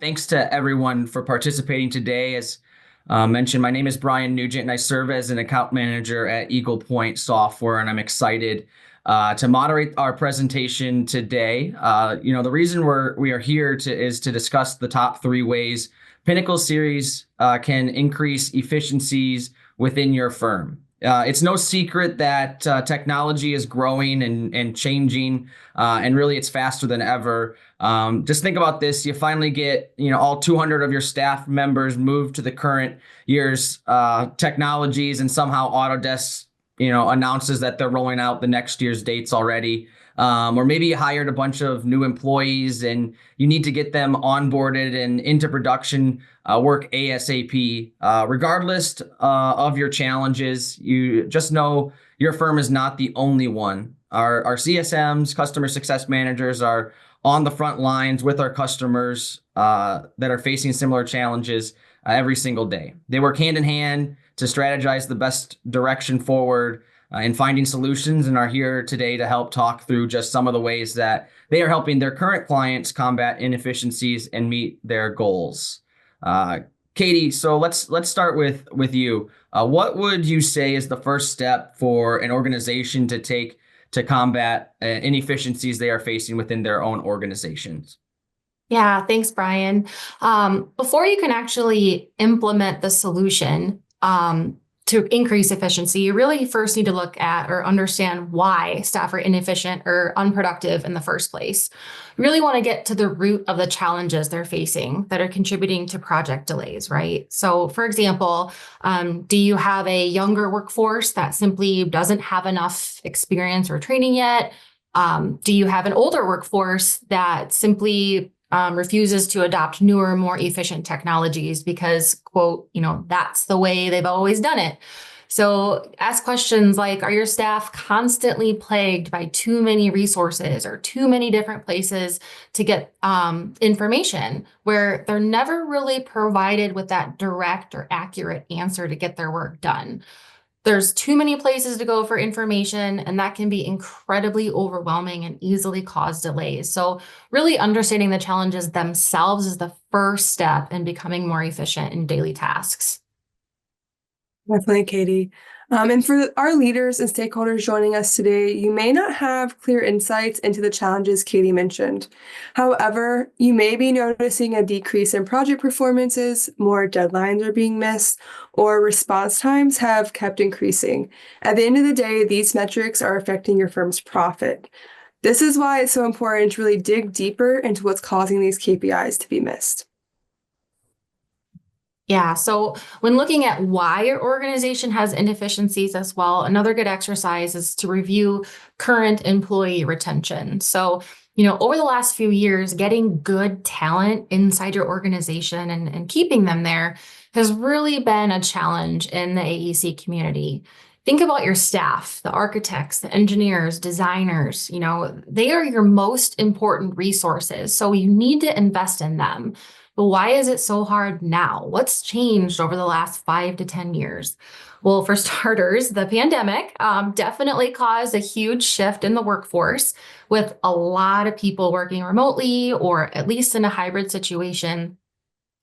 Thanks to everyone for participating today. As mentioned, my name is Brian Nugent, and I serve as an account manager at Eagle Point Software, and I'm excited to moderate our presentation today. The reason we are here is to discuss the top 3 ways Pinnacle Series can increase efficiencies within your firm. It's no secret that technology is growing and changing, and really it's faster than ever. Just think about this. You finally get, all 200 of your staff members moved to the current year's technologies, and somehow Autodesk, announces that they're rolling out the next year's dates already. Or maybe you hired a bunch of new employees and you need to get them onboarded and into production work ASAP. Regardless of your challenges, you just know your firm is not the only one. Our CSMs, customer success managers, are on the front lines with our customers that are facing similar challenges every single day. They work hand in hand to strategize the best direction forward in finding solutions, and are here today to help talk through just some of the ways that they are helping their current clients combat inefficiencies and meet their goals. Katie, so let's start with you. What would you say is the first step for an organization to take to combat inefficiencies they are facing within their own organizations? Yeah, thanks, Brian. Before you can actually implement the solution to increase efficiency, you really first need to look at or understand why staff are inefficient or unproductive in the first place. You really want to get to the root of the challenges they're facing that are contributing to project delays, right? So, for example, do you have a younger workforce that simply doesn't have enough experience or training yet? Do you have an older workforce that simply refuses to adopt newer, more efficient technologies because, quote, that's the way they've always done it? So ask questions like, are your staff constantly plagued by too many resources or too many different places to get information, where they're never really provided with that direct or accurate answer to get their work done? There's too many places to go for information, and that can be incredibly overwhelming and easily cause delays. So really understanding the challenges themselves is the first step in becoming more efficient in daily tasks. Definitely, Katie. And for our leaders and stakeholders joining us today, you may not have clear insights into the challenges Katie mentioned. However, you may be noticing a decrease in project performances, more deadlines are being missed, or response times have kept increasing. At the end of the day, these metrics are affecting your firm's profit. This is why it's so important to really dig deeper into what's causing these KPIs to be missed. Yeah, so when looking at why your organization has inefficiencies as well, another good exercise is to review current employee retention. So, over the last few years, getting good talent inside your organization and keeping them there has really been a challenge in the AEC community. Think about your staff, the architects, the engineers, designers. They are your most important resources, so you need to invest in them. But why is it so hard now? What's changed over the last 5 to 10 years? Well, for starters, the pandemic definitely caused a huge shift in the workforce, with a lot of people working remotely or at least in a hybrid situation.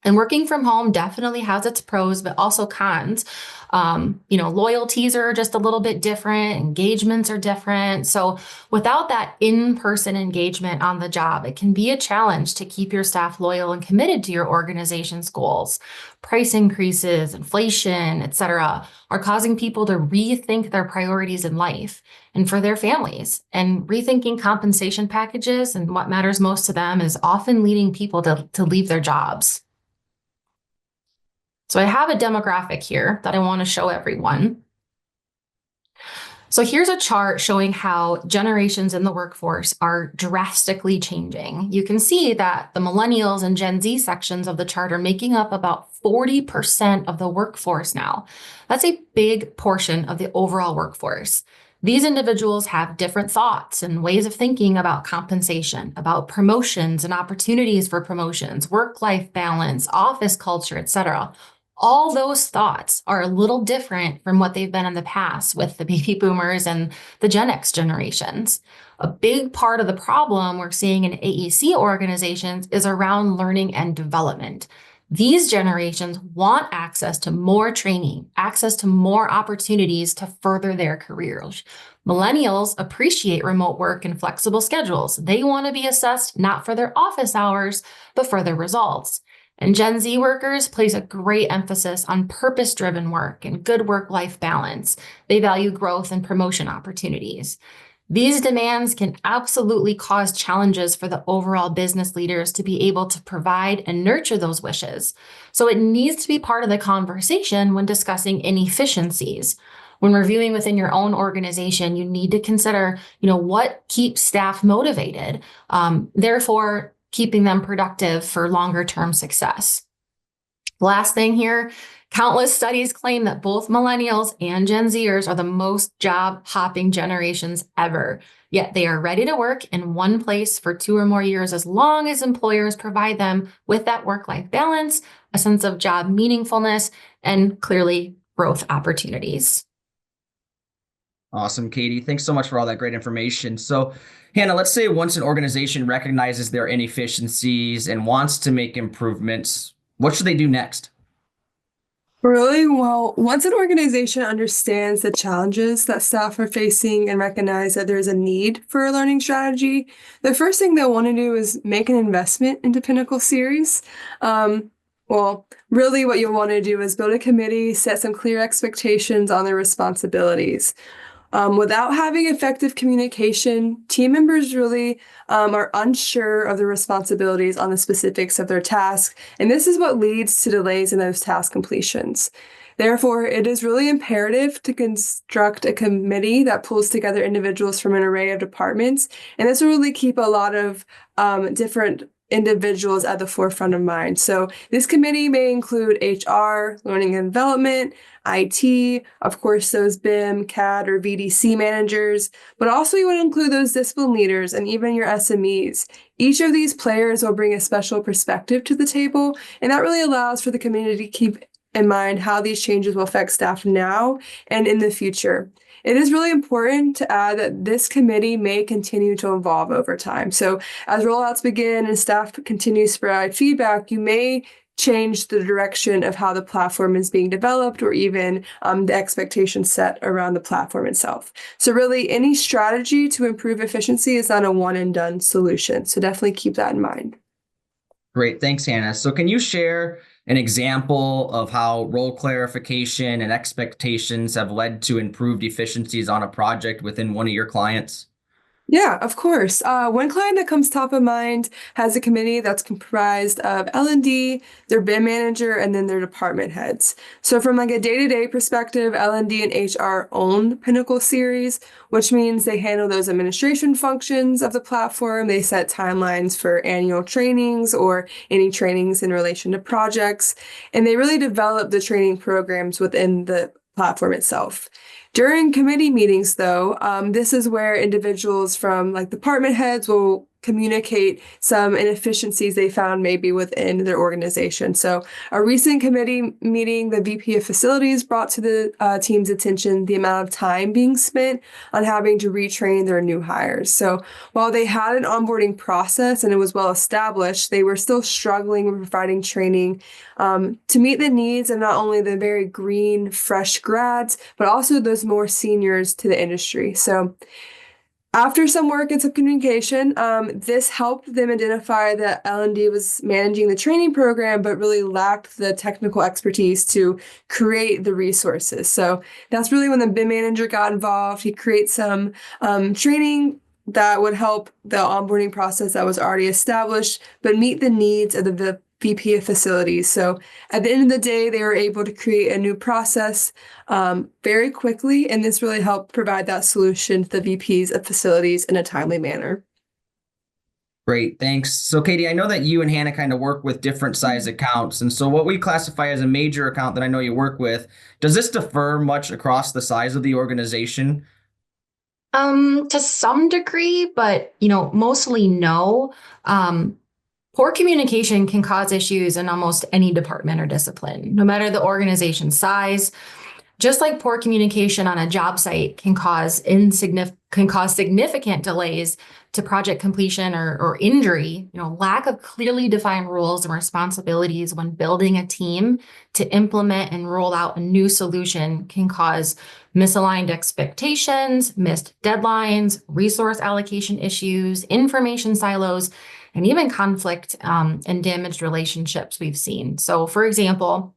And working from home definitely has its pros, but also cons. Loyalties are just a little bit different. Engagements are different. So without that in-person engagement on the job, it can be a challenge to keep your staff loyal and committed to your organization's goals. Price increases, inflation, et cetera, are causing people to rethink their priorities in life and for their families. And rethinking compensation packages and what matters most to them is often leading people to leave their jobs. So I have a demographic here that I want to show everyone. So here's a chart showing how generations in the workforce are drastically changing. You can see that the millennials and Gen Z sections of the chart are making up about 40% of the workforce now. That's a big portion of the overall workforce. These individuals have different thoughts and ways of thinking about compensation, about promotions and opportunities for promotions, work-life balance, office culture, etc., All those thoughts are a little different from what they've been in the past with the baby boomers and the Gen X generations. A big part of the problem we're seeing in AEC organizations is around learning and development. These generations want access to more training, access to more opportunities to further their careers. Millennials appreciate remote work and flexible schedules. They want to be assessed not for their office hours, but for their results. And Gen Z workers place a great emphasis on purpose-driven work and good work-life balance. They value growth and promotion opportunities. These demands can absolutely cause challenges for the overall business leaders to be able to provide and nurture those wishes. So it needs to be part of the conversation when discussing inefficiencies. When reviewing within your own organization, you need to consider, what keeps staff motivated. Therefore, keeping them productive for longer term success. Last thing here, countless studies claim that both millennials and Gen Zers are the most job hopping generations ever. Yet they are ready to work in one place for 2 or more years as long as employers provide them with that work-life balance, a sense of job meaningfulness, and clearly growth opportunities. Awesome, Katie. Thanks so much for all that great information. So, Hannah, let's say once an organization recognizes their inefficiencies and wants to make improvements, what should they do next? Really? Well, once an organization understands the challenges that staff are facing and recognize that there's a need for a learning strategy, the first thing they'll want to do is make an investment into Pinnacle Series. Really what you'll want to do is build a committee, set some clear expectations on their responsibilities. Without having effective communication, team members really are unsure of the responsibilities on the specifics of their task, and this is what leads to delays in those task completions. Therefore, it is really imperative to construct a committee that pulls together individuals from an array of departments, and this will really keep a lot of different individuals at the forefront of mind. So this committee may include HR, learning and development, IT, of course, those BIM, CAD, or VDC managers, but also you would include those discipline leaders and even your SMEs. Each of these players will bring a special perspective to the table, and that really allows for the community to keep in mind how these changes will affect staff now and in the future. It is really important to add that this committee may continue to evolve over time. So as rollouts begin and staff continues to provide feedback, you may change the direction of how the platform is being developed or even the expectations set around the platform itself. So really, any strategy to improve efficiency is not a one and done solution. So definitely keep that in mind. Great. Thanks, Hannah. So can you share an example of how role clarification and expectations have led to improved efficiencies on a project within one of your clients? Yeah, of course. One client that comes top of mind has a committee that's comprised of L&D, their BIM manager, and then their department heads. So from like a day-to-day perspective, L&D and HR own Pinnacle Series, which means they handle those administration functions of the platform. They set timelines for annual trainings or any trainings in relation to projects, and they really develop the training programs within the platform itself. During committee meetings, though, this is where individuals from like department heads will communicate some inefficiencies they found maybe within their organization. So a recent committee meeting, the VP of Facilities brought to the team's attention the amount of time being spent on having to retrain their new hires. So while they had an onboarding process and it was well established, they were still struggling with providing training to meet the needs of not only the very green, fresh grads, but also those more seniors to the industry. So after some work and some communication, this helped them identify that L&D was managing the training program, but really lacked the technical expertise to create the resources. So that's really when the BIM manager got involved. He created some training that would help the onboarding process that was already established, but meet the needs of the VP of Facilities. So at the end of the day, they were able to create a new process very quickly, and this really helped provide that solution to the VPs of Facilities in a timely manner. Great, thanks. So Katie, I know that you and Hannah kind of work with different size accounts. And so what we classify as a major account that I know you work with, does this differ much across the size of the organization? To some degree, but mostly no. Poor communication can cause issues in almost any department or discipline, no matter the organization's size. Just like poor communication on a job site can cause significant delays to project completion or injury, lack of clearly defined rules and responsibilities when building a team to implement and roll out a new solution can cause misaligned expectations, missed deadlines, resource allocation issues, information silos, and even conflict and damaged relationships we've seen. So, for example,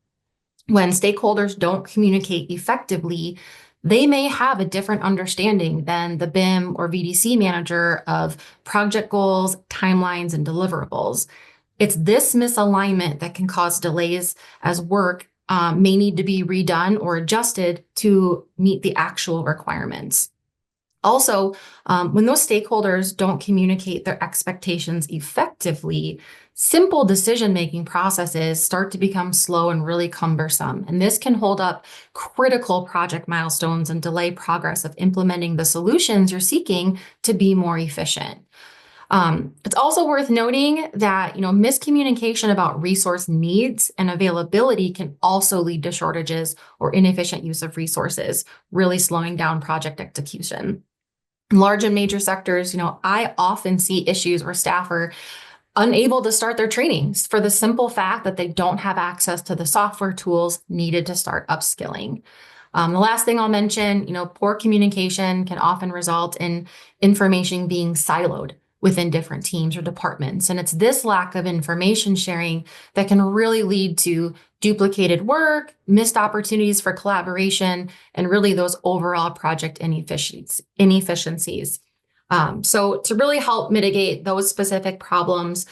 when stakeholders don't communicate effectively, they may have a different understanding than the BIM or VDC manager of project goals, timelines, and deliverables. It's this misalignment that can cause delays as work may need to be redone or adjusted to meet the actual requirements. Also, when those stakeholders don't communicate their expectations effectively, simple decision-making processes start to become slow and really cumbersome. And this can hold up critical project milestones and delay progress of implementing the solutions you're seeking to be more efficient. It's also worth noting that, miscommunication about resource needs and availability can also lead to shortages or inefficient use of resources, really slowing down project execution. In large and major sectors, I often see issues where staff are unable to start their trainings for the simple fact that they don't have access to the software tools needed to start upskilling. The last thing I'll mention, poor communication can often result in information being siloed within different teams or departments. And it's this lack of information sharing that can really lead to duplicated work, missed opportunities for collaboration, and really those overall project inefficiencies. So to really help mitigate those specific problems,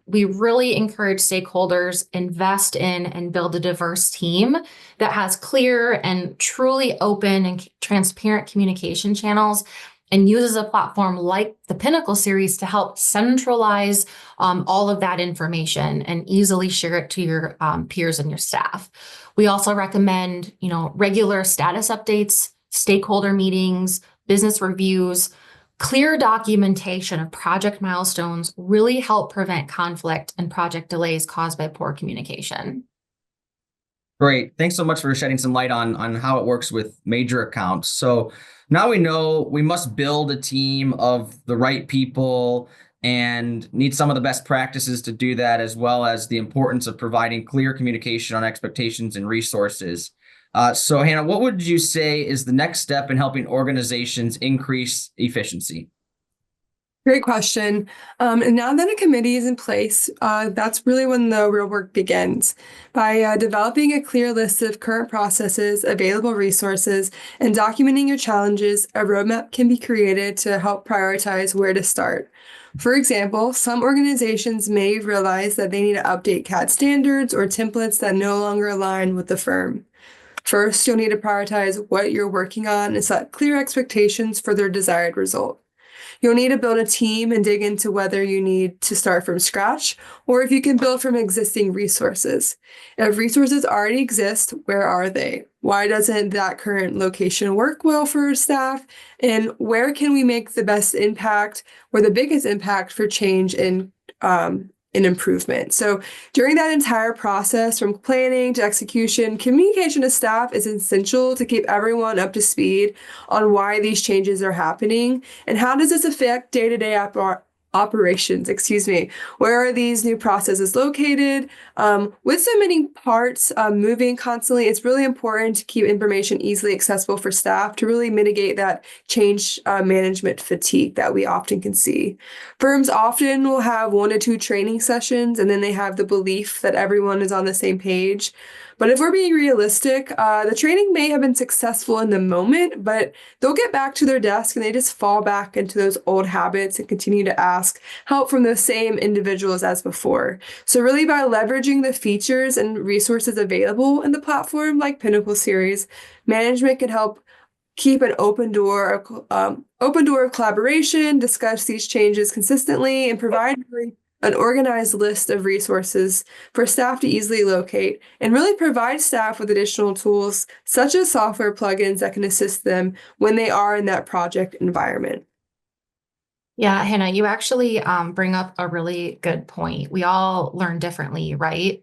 we really encourage stakeholders invest in and build a diverse team that has clear and truly open and transparent communication channels, and uses a platform like the Pinnacle series to help centralize all of that information and easily share it to your peers and your staff. We also recommend, regular status updates, stakeholder meetings, business reviews. Clear documentation of project milestones really help prevent conflict and project delays caused by poor communication. Great. Thanks so much for shedding some light on how it works with major accounts. So now we know we must build a team of the right people and need some of the best practices to do that, as well as the importance of providing clear communication on expectations and resources. So Hannah, what would you say is the next step in helping organizations increase efficiency? Great question. And now that a committee is in place, that's really when the real work begins. By developing a clear list of current processes, available resources, and documenting your challenges, a roadmap can be created to help prioritize where to start. For example, some organizations may realize that they need to update CAD standards or templates that no longer align with the firm. First, you'll need to prioritize what you're working on and set clear expectations for their desired result. You'll need to build a team and dig into whether you need to start from scratch or if you can build from existing resources. If resources already exist, where are they? Why doesn't that current location work well for staff? And where can we make the best impact or the biggest impact for change in improvement? So during that entire process, from planning to execution, communication to staff is essential to keep everyone up to speed on why these changes are happening and how does this affect day-to-day operations, Where are these new processes located? With so many parts moving constantly, it's really important to keep information easily accessible for staff to really mitigate that change management fatigue that we often can see. Firms often will have 1 to 2 training sessions, and then they have the belief that everyone is on the same page. But if we're being realistic, the training may have been successful in the moment, but they'll get back to their desk and they just fall back into those old habits and continue to ask help from those same individuals as before. So really by leveraging the features and resources available in the platform like Pinnacle series, management can help keep an open door of collaboration, discuss these changes consistently, and provide an organized list of resources for staff to easily locate and really provide staff with additional tools such as software plugins that can assist them when they are in that project environment. Yeah, Hannah, you actually bring up a really good point. We all learn differently, right?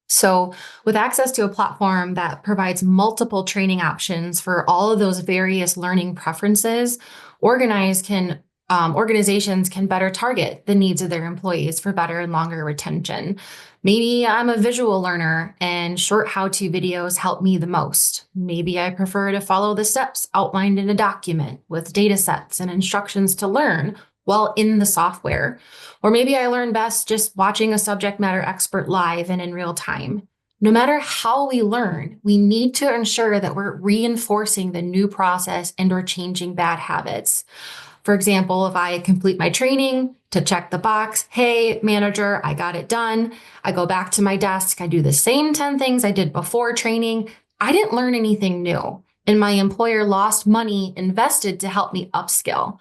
So, with access to a platform that provides multiple training options for all of those various learning preferences, organizations can better target the needs of their employees for better and longer retention. Maybe I'm a visual learner and short how-to videos help me the most. Maybe I prefer to follow the steps outlined in a document with data sets and instructions to learn while in the software. Or maybe I learn best just watching a subject matter expert live and in real time. No matter how we learn, we need to ensure that we're reinforcing the new process and or changing bad habits. For example, if I complete my training to check the box, hey, manager, I got it done. I go back to my desk. I do the same 10 things I did before training. I didn't learn anything new, and my employer lost money invested to help me upskill.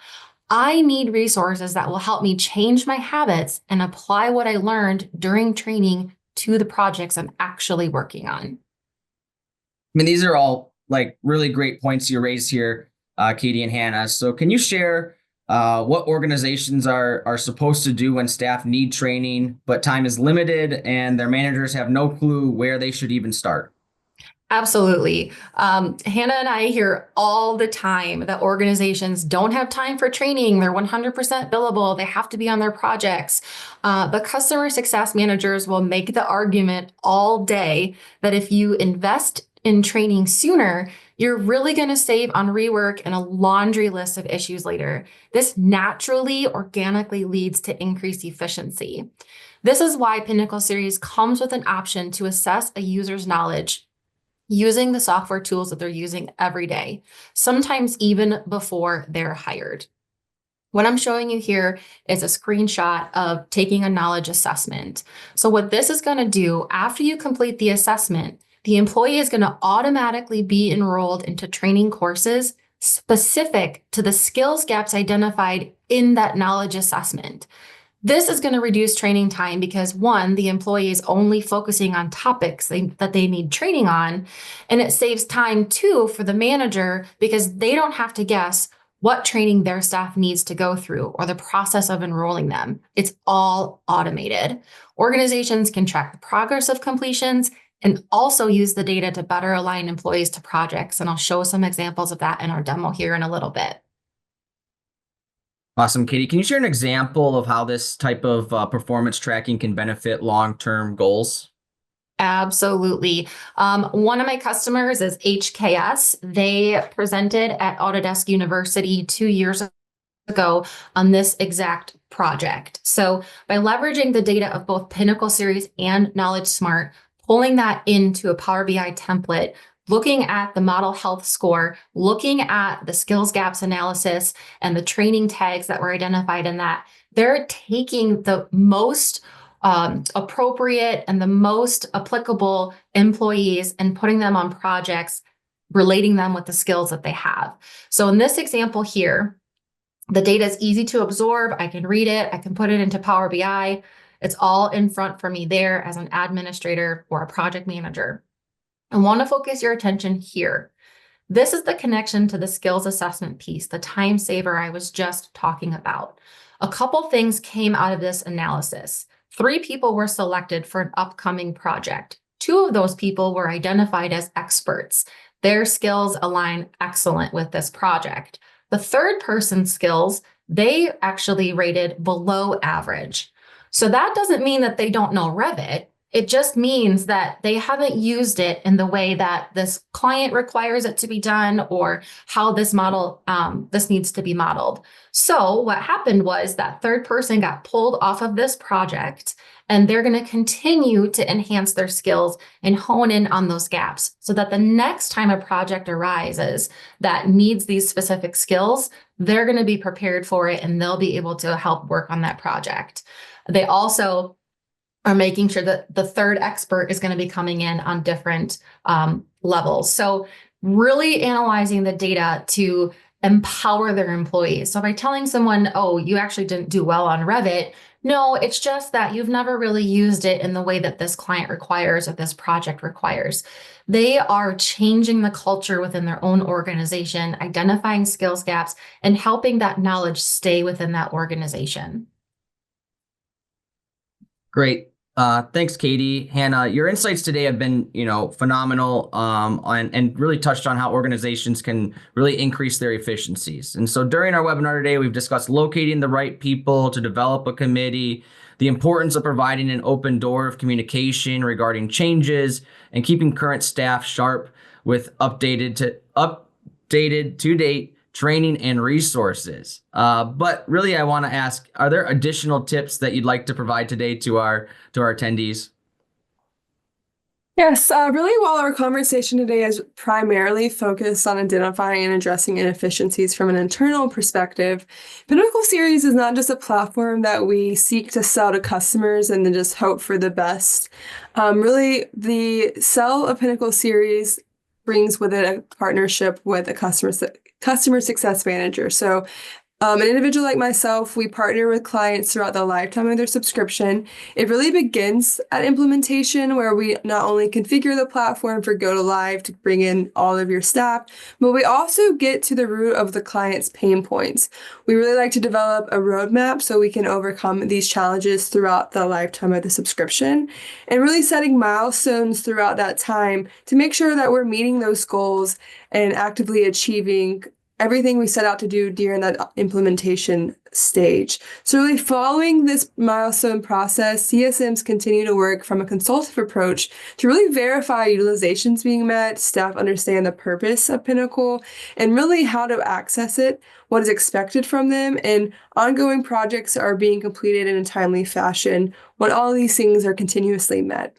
I need resources that will help me change my habits and apply what I learned during training to the projects I'm actually working on. I mean, these are all like really great points you raised here, Katie and Hannah. So can you share what organizations are supposed to do when staff need training, but time is limited and their managers have no clue where they should even start? Absolutely. Hannah and I hear all the time that organizations don't have time for training. They're 100% billable. They have to be on their projects. But customer success managers will make the argument all day that if you invest in training sooner, you're really going to save on rework and a laundry list of issues later. This naturally, organically leads to increased efficiency. This is why Pinnacle Series comes with an option to assess a user's knowledge using the software tools that they're using every day, sometimes even before they're hired. What I'm showing you here is a screenshot of taking a knowledge assessment. So what this is going to do after you complete the assessment, the employee is going to automatically be enrolled into training courses specific to the skills gaps identified in that knowledge assessment. This is going to reduce training time because one, the employee is only focusing on topics that they need training on, and it saves time too for the manager because they don't have to guess what training their staff needs to go through or the process of enrolling them. It's all automated. Organizations can track the progress of completions and also use the data to better align employees to projects. And I'll show some examples of that in our demo here in a little bit. Awesome, Katie. Can you share an example of how this type of performance tracking can benefit long-term goals? Absolutely. One of my customers is HKS. They presented at Autodesk University 2 years ago on this exact project. So by leveraging the data of both Pinnacle Series and Knowledge Smart, pulling that into a Power BI template, looking at the model health score, looking at the skills gaps analysis and the training tags that were identified in that, they're taking the most appropriate and the most applicable employees and putting them on projects, relating them with the skills that they have. So in this example here, the data is easy to absorb. I can read it. I can put it into Power BI. It's all in front for me there as an administrator or a project manager. I want to focus your attention here. This is the connection to the skills assessment piece, the time saver I was just talking about. A couple things came out of this analysis. 3 people were selected for an upcoming project. 2 of those people were identified as experts. Their skills align excellent with this project. The third person's skills, they actually rated below average. So that doesn't mean that they don't know Revit. It just means that they haven't used it in the way that this client requires it to be done or how this model, this needs to be modeled. So what happened was that third person got pulled off of this project, and they're going to continue to enhance their skills and hone in on those gaps so that the next time a project arises that needs these specific skills, they're going to be prepared for it and they'll be able to help work on that project. They also are making sure that the third expert is going to be coming in on different levels. So really analyzing the data to empower their employees. So by telling someone, oh, you actually didn't do well on Revit, No, it's just that you've never really used it in the way that this client requires or this project requires. They are changing the culture within their own organization, identifying skills gaps, and helping that knowledge stay within that organization. Great. Thanks, Katie. Hannah, your insights today have been, phenomenal, and really touched on how organizations can really increase their efficiencies. And so during our webinar today, we've discussed locating the right people to develop a committee, the importance of providing an open door of communication regarding changes, and keeping current staff sharp with updated to date training and resources. But really, I want to ask, are there additional tips that you'd like to provide today to our attendees? Yes, really, while our conversation today is primarily focused on identifying and addressing inefficiencies from an internal perspective, Pinnacle Series is not just a platform that we seek to sell to customers and then just hope for the best. Really, the sell of Pinnacle Series brings with it a partnership with a customer success manager. So an individual like myself, we partner with clients throughout the lifetime of their subscription. It really begins at implementation, where we not only configure the platform for go to live to bring in all of your staff, but we also get to the root of the client's pain points. We really like to develop a roadmap so we can overcome these challenges throughout the lifetime of the subscription, and really setting milestones throughout that time to make sure that we're meeting those goals and actively achieving everything we set out to do during that implementation stage. So really following this milestone process, CSMs continue to work from a consultative approach to really verify utilizations being met, staff understand the purpose of Pinnacle, and really how to access it, what is expected from them, and ongoing projects are being completed in a timely fashion when all of these things are continuously met.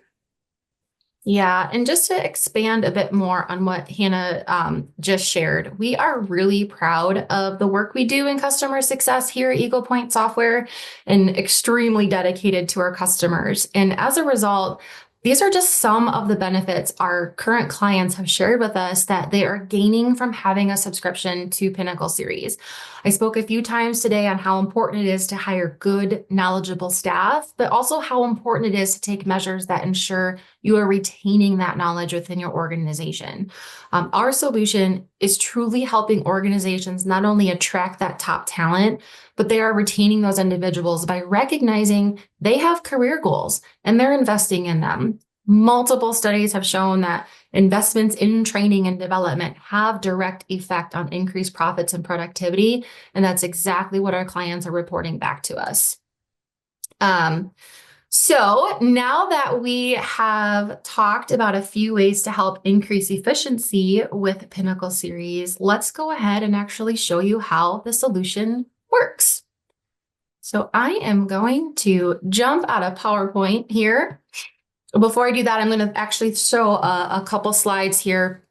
Yeah, and just to expand a bit more on what Hannah just shared, we are really proud of the work we do in customer success here at Eagle Point Software and extremely dedicated to our customers. And as a result, these are just some of the benefits our current clients have shared with us that they are gaining from having a subscription to Pinnacle Series. I spoke a few times today on how important it is to hire good, knowledgeable staff, but also how important it is to take measures that ensure you are retaining that knowledge within your organization. Our solution is truly helping organizations not only attract that top talent, but they are retaining those individuals by recognizing they have career goals and they're investing in them. Multiple studies have shown that investments in training and development have direct effect on increased profits and productivity. And that's exactly what our clients are reporting back to us. So now that we have talked about a few ways to help increase efficiency with Pinnacle Series, let's go ahead and actually show you how the solution works. So I am going to jump out of PowerPoint here. Before I do that, I'm going to actually show a couple slides here.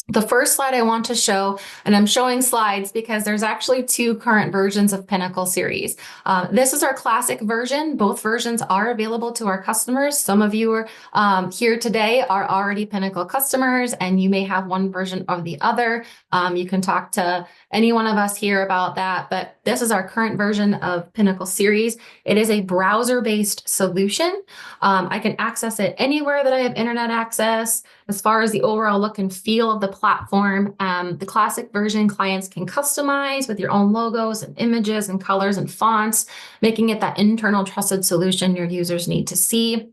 The first slide I want to show, and I'm showing slides because there's actually two current versions of Pinnacle Series. This is our classic version. Both versions are available to our customers. Some of you are here today are already Pinnacle customers, and you may have one version or the other. You can talk to any one of us here about that, but this is our current version of Pinnacle Series. It is a browser-based solution. I can access it anywhere that I have internet access. As far as the overall look and feel of the platform, the classic version clients can customize with your own logos and images and colors and fonts, making it that internal trusted solution your users need to see.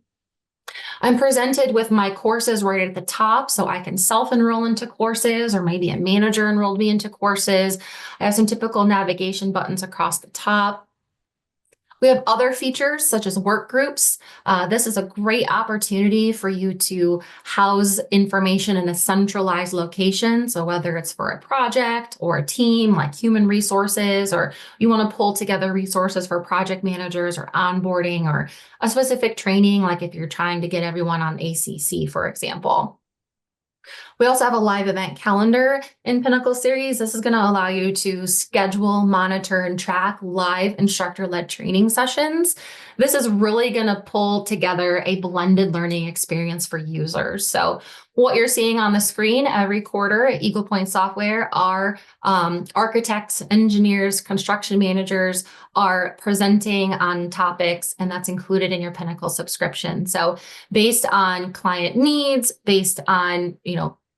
I'm presented with my courses right at the top, so I can self-enroll into courses, or maybe a manager enrolled me into courses. I have some typical navigation buttons across the top. We have other features such as work groups. This is a great opportunity for you to house information in a centralized location. So whether it's for a project or a team like human resources, or you want to pull together resources for project managers or onboarding or a specific training, like if you're trying to get everyone on ACC, for example. We also have a live event calendar in Pinnacle Series. This is going to allow you to schedule, monitor, and track live instructor-led training sessions. This is really going to pull together a blended learning experience for users. So what you're seeing on the screen every quarter at Eagle Point Software are architects, engineers, construction managers are presenting on topics, and that's included in your Pinnacle subscription. So based on client needs, based on,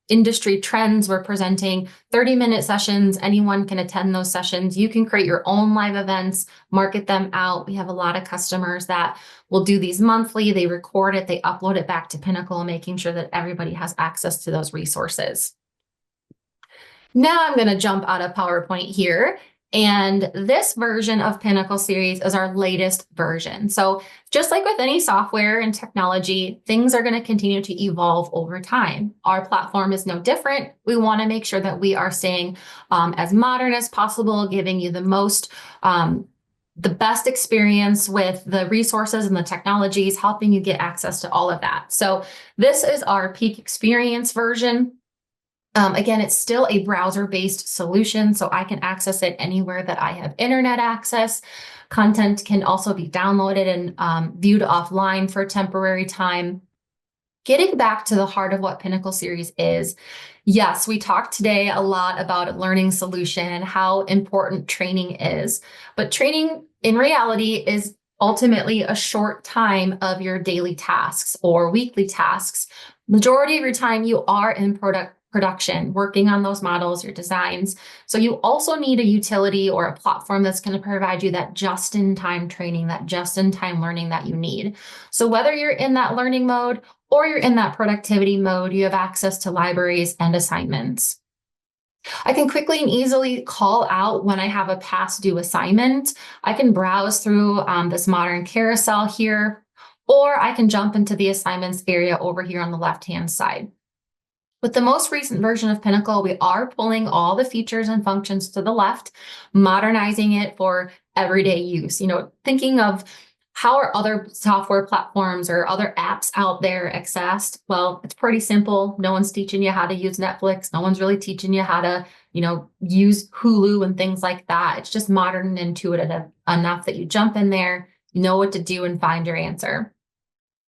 industry trends, we're presenting 30-minute sessions. Anyone can attend those sessions. You can create your own live events, market them out. We have a lot of customers that will do these monthly. They record it, they upload it back to Pinnacle, making sure that everybody has access to those resources. Now I'm going to jump out of PowerPoint here. And this version of Pinnacle Series is our latest version. So just like with any software and technology, things are going to continue to evolve over time. Our platform is no different. We want to make sure that we are staying as modern as possible, giving you the best experience with the resources and the technologies, helping you get access to all of that. So this is our peak experience version. Again, it's still a browser-based solution, so I can access it anywhere that I have internet access. Content can also be downloaded and viewed offline for a temporary time. Getting back to the heart of what Pinnacle Series is, yes, we talked today a lot about a learning solution and how important training is, but training in reality is ultimately a short time of your daily tasks or weekly tasks. Majority of your time you are in production, working on those models, your designs. So you also need a utility or a platform that's going to provide you that just-in-time training, that just-in-time learning that you need. So whether you're in that learning mode or you're in that productivity mode, you have access to libraries and assignments. I can quickly and easily call out when I have a past due assignment. I can browse through this modern carousel here, or I can jump into the assignments area over here on the left-hand side. With the most recent version of Pinnacle, we are pulling all the features and functions to the left, modernizing it for everyday use. Thinking of how are other software platforms or other apps out there accessed? Well, it's pretty simple. No one's teaching you how to use Netflix. No one's really teaching you how to, use Hulu and things like that. It's just modern and intuitive enough that you jump in there, you know what to do, and find your answer.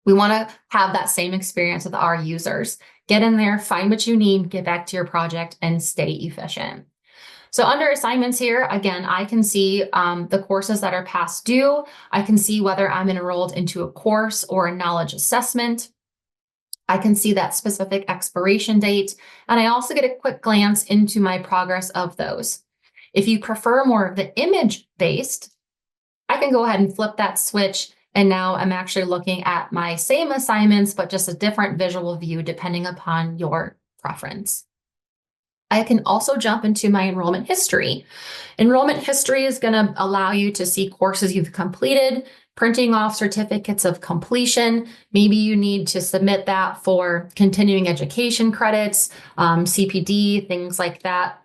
We want to have that same experience with our users. Get in there, find what you need, get back to your project, and stay efficient. So under assignments here, again, I can see the courses that are past due. I can see whether I'm enrolled into a course or a knowledge assessment. I can see that specific expiration date. And I also get a quick glance into my progress of those. If you prefer more of the image-based, I can go ahead and flip that switch. And now I'm actually looking at my same assignments, but just a different visual view depending upon your preference. I can also jump into my enrollment history. Enrollment history is going to allow you to see courses you've completed, printing off certificates of completion. Maybe you need to submit that for continuing education credits, CPD, things like that.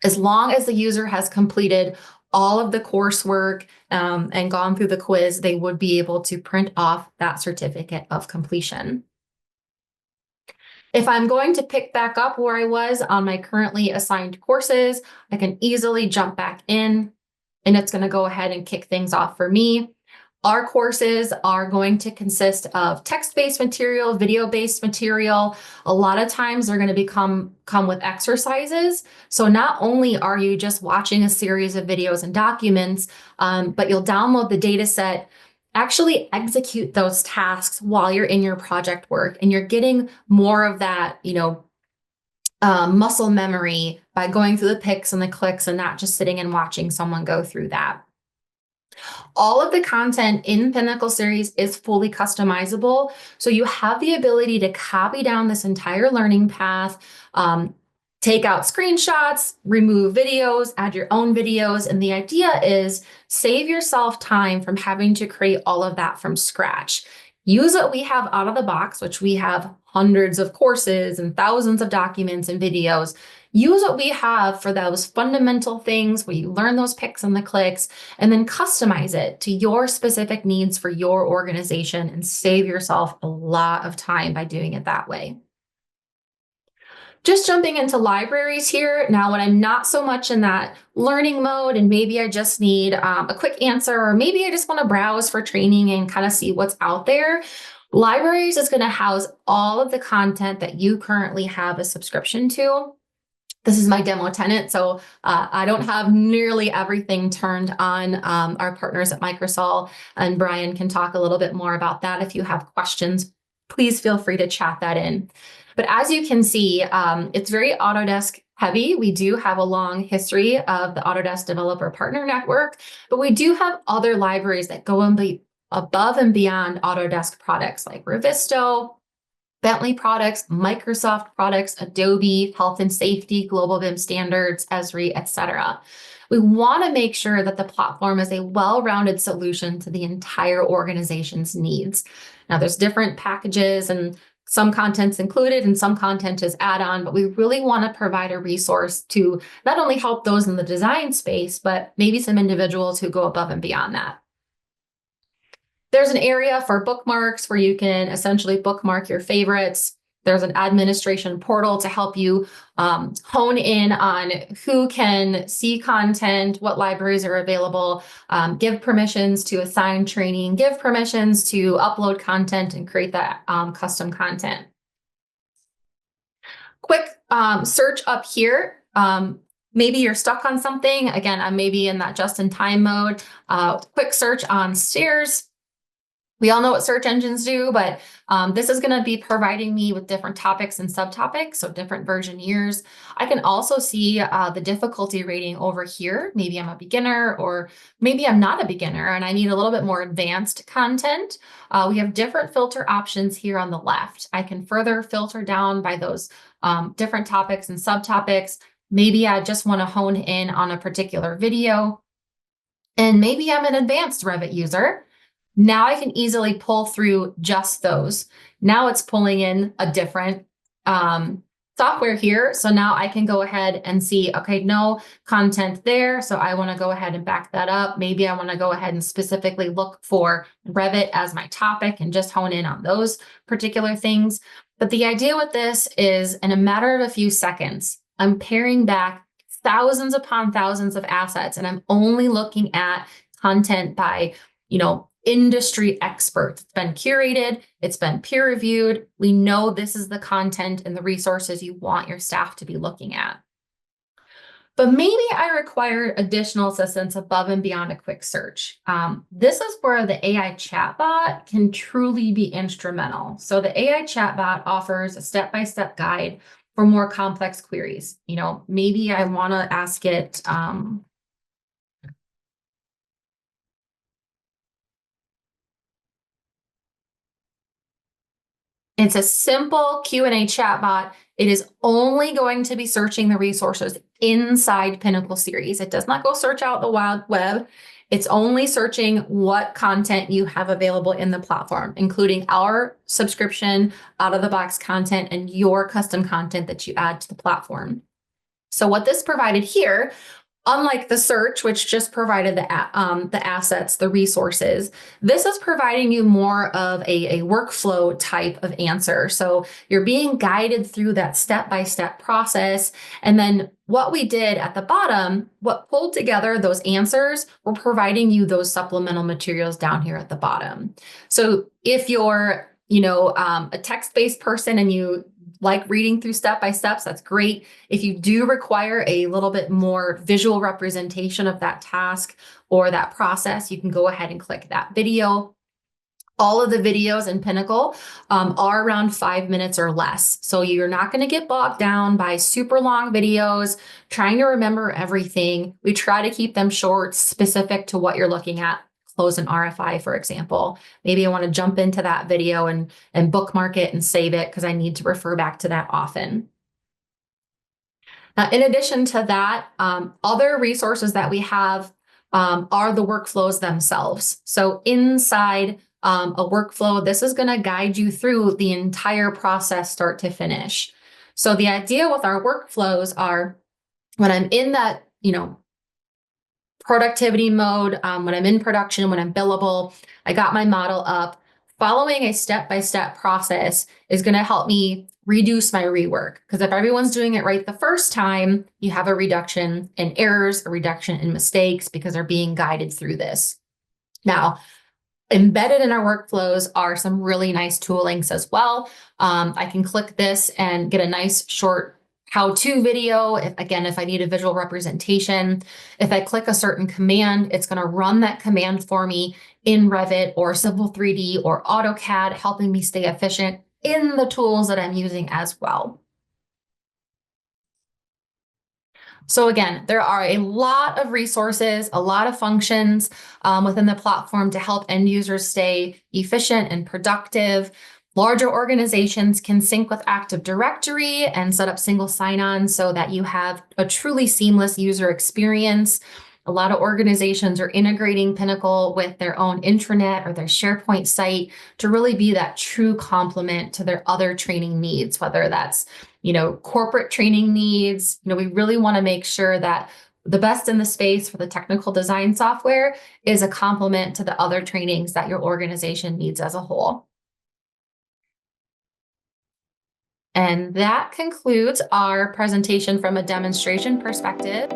As long as the user has completed all of the coursework and gone through the quiz, they would be able to print off that certificate of completion. If I'm going to pick back up where I was on my currently assigned courses, I can easily jump back in, and it's going to go ahead and kick things off for me. Our courses are going to consist of text-based material, video-based material. A lot of times they're going to come with exercises. So not only are you just watching a series of videos and documents, but you'll download the data set, actually execute those tasks while you're in your project work, and you're getting more of that, muscle memory by going through the picks and the clicks and not just sitting and watching someone go through that. All of the content in Pinnacle Series is fully customizable. So you have the ability to copy down this entire learning path, take out screenshots, remove videos, add your own videos. And the idea is save yourself time from having to create all of that from scratch. Use what we have out of the box, which we have hundreds of courses and thousands of documents and videos. Use what we have for those fundamental things where you learn those picks and the clicks, and then customize it to your specific needs for your organization and save yourself a lot of time by doing it that way. Just jumping into libraries here. Now, when I'm not so much in that learning mode and maybe I just need a quick answer, or maybe I just want to browse for training and kind of see what's out there, libraries is going to house all of the content that you currently have a subscription to. This is my demo tenant, so I don't have nearly everything turned on. Our partners at Microsol and Brian can talk a little bit more about that. If you have questions, please feel free to chat that in. But as you can see, it's very Autodesk heavy. We do have a long history of the Autodesk Developer Partner Network, but we do have other libraries that go above and beyond Autodesk products like Revisto, Bentley products, Microsoft products, Adobe, health and safety, global BIM standards, Esri, etc. We want to make sure that the platform is a well-rounded solution to the entire organization's needs. Now, there's different packages and some content's included and some content is add-on, but we really want to provide a resource to not only help those in the design space, but maybe some individuals who go above and beyond that. There's an area for bookmarks where you can essentially bookmark your favorites. There's an administration portal to help you hone in on who can see content, what libraries are available, give permissions to assign training, give permissions to upload content and create that custom content. Quick search up here. Maybe you're stuck on something. Again, I'm maybe in that just-in-time mode. Quick search on stairs. We all know what search engines do, but this is going to be providing me with different topics and subtopics, so different version years. I can also see the difficulty rating over here. Maybe I'm a beginner, or maybe I'm not a beginner and I need a little bit more advanced content. We have different filter options here on the left. I can further filter down by those different topics and subtopics. Maybe I just want to hone in on a particular video, and maybe I'm an advanced Revit user. Now I can easily pull through just those. Now it's pulling in a different software here. So now I can go ahead and see, okay, no content there. So I want to go ahead and back that up. Maybe I want to go ahead and specifically look for Revit as my topic and just hone in on those particular things. But the idea with this is, in a matter of a few seconds, I'm paring back thousands upon thousands of assets, and I'm only looking at content by, industry experts. It's been curated, it's been peer reviewed. We know this is the content and the resources you want your staff to be looking at. But maybe I require additional assistance above and beyond a quick search. This is where the AI chatbot can truly be instrumental. So the AI chatbot offers a step-by-step guide for more complex queries. Maybe I want to ask it, it's a simple Q&A chatbot. It is only going to be searching the resources inside Pinnacle series. It does not go search out the wild web. It's only searching what content you have available in the platform, including our subscription, out-of-the-box content, and your custom content that you add to the platform. So what this provided here, unlike the search, which just provided the assets, the resources, this is providing you more of a workflow type of answer. So you're being guided through that step-by-step process. And then what we did at the bottom, what pulled together those answers, we're providing you those supplemental materials down here at the bottom. So if you're, a text-based person and you like reading through step-by-steps, that's great. If you do require a little bit more visual representation of that task or that process, you can go ahead and click that video. All of the videos in Pinnacle are around 5 minutes or less. So you're not going to get bogged down by super long videos, trying to remember everything. We try to keep them short, specific to what you're looking at. Close an RFI, for example. Maybe I want to jump into that video and bookmark it and save it because I need to refer back to that often. Now, in addition to that, other resources that we have are the workflows themselves. So inside a workflow, this is going to guide you through the entire process, start to finish. So the idea with our workflows are, when I'm in that, productivity mode, when I'm in production, when I'm billable, I got my model up. following a step-by-step process is going to help me reduce my rework. Because if everyone's doing it right the first time, you have a reduction in errors, a reduction in mistakes because they're being guided through this. Now, embedded in our workflows are some really nice tool links as well. I can click this and get a nice short how-to video. If I need a visual representation, if I click a certain command, it's going to run that command for me in Revit or Civil 3D or AutoCAD, helping me stay efficient in the tools that I'm using as well. So again, there are a lot of resources, a lot of functions within the platform to help end users stay efficient and productive. Larger organizations can sync with Active Directory and set up single sign-on so that you have a truly seamless user experience. A lot of organizations are integrating Pinnacle with their own intranet or their SharePoint site to really be that true complement to their other training needs, whether that's, corporate training needs. We really want to make sure that the best in the space for the technical design software is a complement to the other trainings that your organization needs as a whole. And that concludes our presentation from a demonstration perspective.